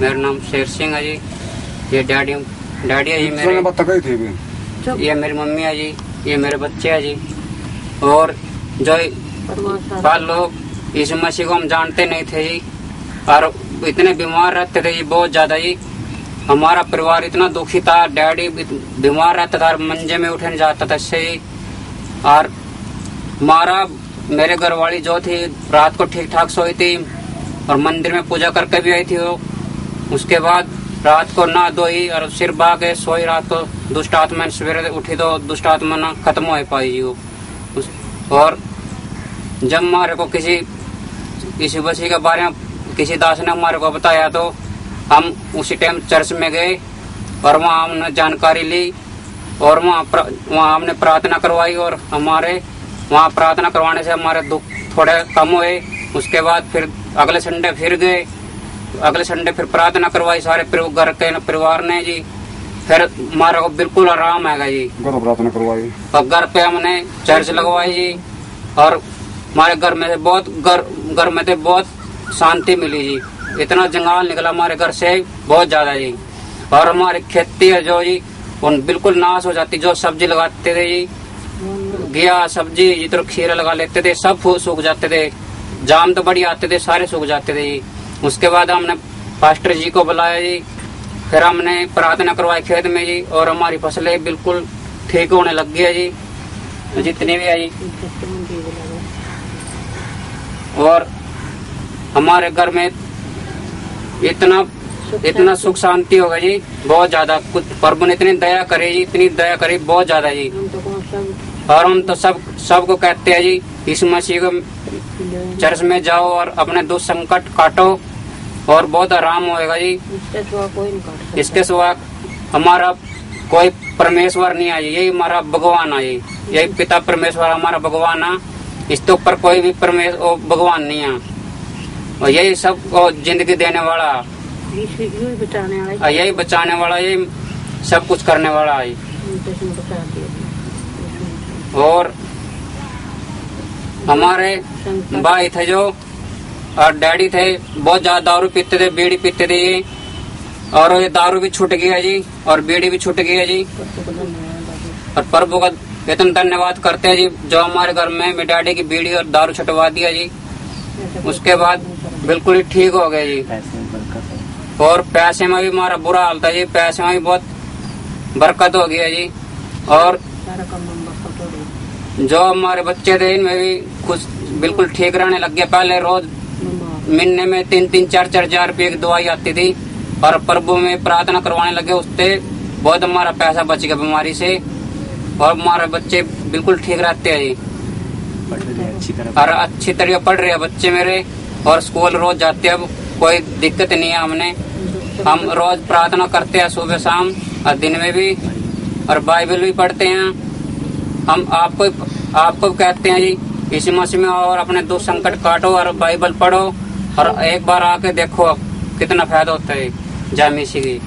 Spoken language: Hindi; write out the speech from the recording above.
मेरा नाम शेर सिंह है जी। ये डैडी है जी मेरे। ये मेरी मम्मी है जी। ये मेरे बच्चे है जी। और जो बाल लोग यीशु मसीह को हम जानते नहीं थे जी, और इतने बीमार रहते थे जी, बहुत ज्यादा जी। हमारा परिवार इतना दुखी था, डैडी बीमार रहता था, मंजे में उठे नहीं जाता था इससे जी। और मेरे घरवाली जो थी रात को ठीक ठाक सोई थी और मंदिर में पूजा करके भी आई थी वो। उसके बाद रात को ना धोई और सिर बहा के सोई रात को। दुष्ट आत्मा सवेरे उठी तो दुष्ट आत्मा ना खत्म हो पाई जी वो। और जब हमारे को किसी यीशु मसीह के बारे में किसी दास ने हमारे को बताया तो हम उसी टाइम चर्च में गए और वहाँ हमने जानकारी ली और वहाँ हमने प्रार्थना करवाई और हमारे वहाँ प्रार्थना करवाने से हमारे दुख थोड़े कम हुए। उसके बाद फिर अगले संडे फिर गए, अगले संडे फिर प्रार्थना करवाई सारे घर के परिवार ने जी। फिर हमारे को बिल्कुल आराम आएगा जी। प्रार्थना करवाई और घर पे हमने चर्च लगवाई जी। और हमारे घर में से बहुत शांति मिली जी। इतना जंगाल निकला हमारे घर से बहुत ज्यादा जी। और हमारी खेती है जो जी उन बिल्कुल नाश हो जाती। जो सब्जी लगाते थे जी, घिया सब्जी जितना खीरा लगा लेते थे सब फूल सूख जाते थे। जाम तो बड़ी आते थे, सारे सूख जाते थे जी। उसके बाद हमने पास्टर जी को बुलाया जी। फिर हमने प्रार्थना करवाई खेत में जी और हमारी फसलें बिल्कुल ठीक होने लग गई है जी, जितनी भी है जी। और हमारे घर में इतना सुख शांति होगा जी, बहुत ज्यादा। कुछ प्रभु ने इतनी दया करे जी, इतनी दया करी बहुत ज्यादा जी। और हम तो सबको कहते हैं जी, यीशु मसीह को चर्च में जाओ और अपने दुख संकट काटो और बहुत आराम होएगा जी। इसके सिवा हमारा कोई परमेश्वर नहीं है, यही हमारा भगवान है, यही पिता परमेश्वर हमारा भगवान है। इसके ऊपर कोई भी भगवान नहीं है। और यही सब जिंदगी देने वाला, यही बचाने वाला, यही सब कुछ करने वाला है। और हमारे भाई थे जो और डैडी थे बहुत ज्यादा दारू पीते थे, बीड़ी पीते थे ये। और ये दारू भी छूट गया जी और बीड़ी भी छूट गया जी। और प्रभु का इतना धन्यवाद करते हैं जी जो हमारे घर में मेरे डैडी की बीड़ी और दारू छुटवा दिया जी। उसके बाद बिल्कुल ही ठीक हो गए जी। और पैसे में भी हमारा बुरा हाल था जी, पैसे में भी बहुत बरकत हो गया जी। और जो हमारे बच्चे थे इनमें भी कुछ बिल्कुल ठीक रहने लग गया। पहले रोज महीने में 3-4 हजार रुपये की दवाई आती थी और प्रभु में प्रार्थना करवाने लगे, उससे बहुत हमारा पैसा बच गया बीमारी से। और हमारे बच्चे बिल्कुल ठीक रहते हैं जी और अच्छी तरह पढ़ रहे हैं बच्चे मेरे और स्कूल रोज जाते हैं। अब कोई दिक्कत नहीं है। हम रोज प्रार्थना करते हैं सुबह शाम और दिन में भी, और बाइबल भी पढ़ते हैं। हम आपको कहते हैं जी, यीशु मसीह में और अपने दुख संकट काटो और बाइबल पढ़ो और एक बार आके देखो कितना फायदा होता है। जय मसीह की।